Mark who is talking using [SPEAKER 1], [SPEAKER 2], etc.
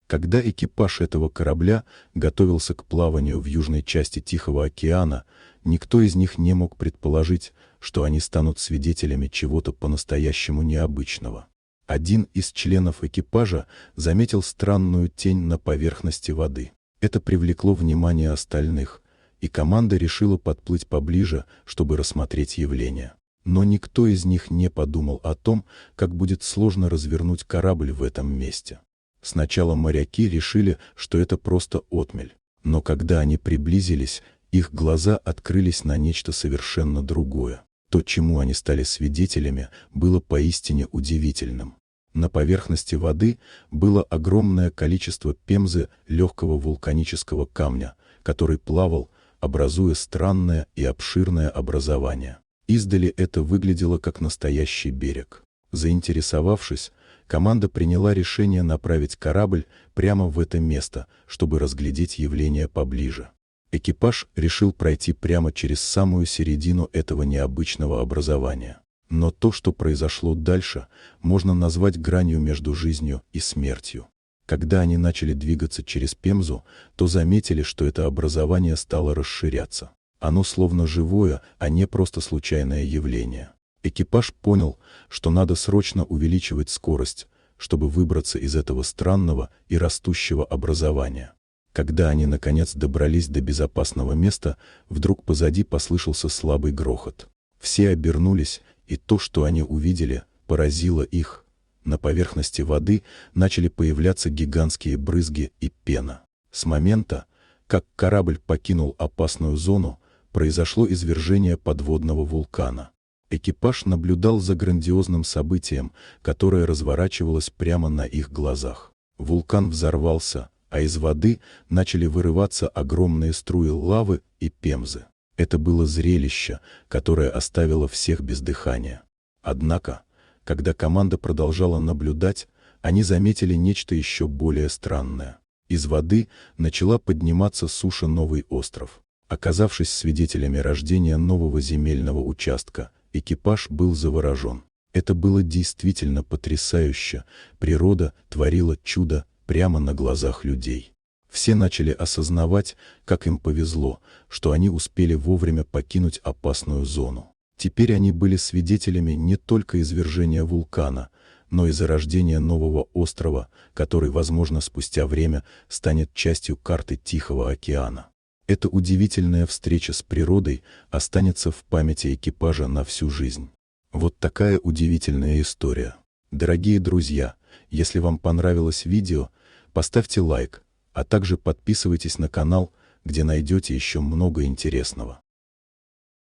[SPEAKER 1] Когда экипаж этого корабля готовился к плаванию в южной части Тихого океана, никто из них не мог предположить, что они станут свидетелями чего-то по-настоящему необычного. Один из членов экипажа заметил странную тень на поверхности воды. Это привлекло внимание остальных, и команда решила подплыть поближе, чтобы рассмотреть явление. Но никто из них не подумал о том, как будет сложно развернуть корабль в этом месте. Сначала моряки решили, что это просто отмель, но когда они приблизились, их глаза открылись на нечто совершенно другое. То, чему они стали свидетелями, было поистине удивительным. На поверхности воды было огромное количество пемзы, легкого вулканического камня, который плавал, образуя странное и обширное образование. Издали это выглядело как настоящий берег. Заинтересовавшись, команда приняла решение направить корабль прямо в это место, чтобы разглядеть явление поближе. Экипаж решил пройти прямо через самую середину этого необычного образования. Но то, что произошло дальше, можно назвать гранью между жизнью и смертью. Когда они начали двигаться через пемзу, то заметили, что это образование стало расширяться. Оно словно живое, а не просто случайное явление. Экипаж понял, что надо срочно увеличивать скорость, чтобы выбраться из этого странного и растущего образования. Когда они наконец добрались до безопасного места, вдруг позади послышался слабый грохот. Все обернулись, и то, что они увидели, поразило их. На поверхности воды начали появляться гигантские брызги и пена. С момента, как корабль покинул опасную зону, произошло извержение подводного вулкана. Экипаж наблюдал за грандиозным событием, которое разворачивалось прямо на их глазах. Вулкан взорвался, а из воды начали вырываться огромные струи лавы и пемзы. Это было зрелище, которое оставило всех без дыхания. Однако, когда команда продолжала наблюдать, они заметили нечто еще более странное. Из воды начала подниматься суша новый остров. Оказавшись свидетелями рождения нового земельного участка, экипаж был заворожен. Это было действительно потрясающе. Природа творила чудо прямо на глазах людей. Все начали осознавать, как им повезло, что они успели вовремя покинуть опасную зону. Теперь они были свидетелями не только извержения вулкана, но и зарождения нового острова, который, возможно, спустя время станет частью карты Тихого океана. Эта удивительная встреча с природой останется в памяти экипажа на всю жизнь. Вот такая удивительная история. Дорогие друзья, если вам понравилось видео, поставьте лайк, а также подписывайтесь на канал, где найдете еще много интересного.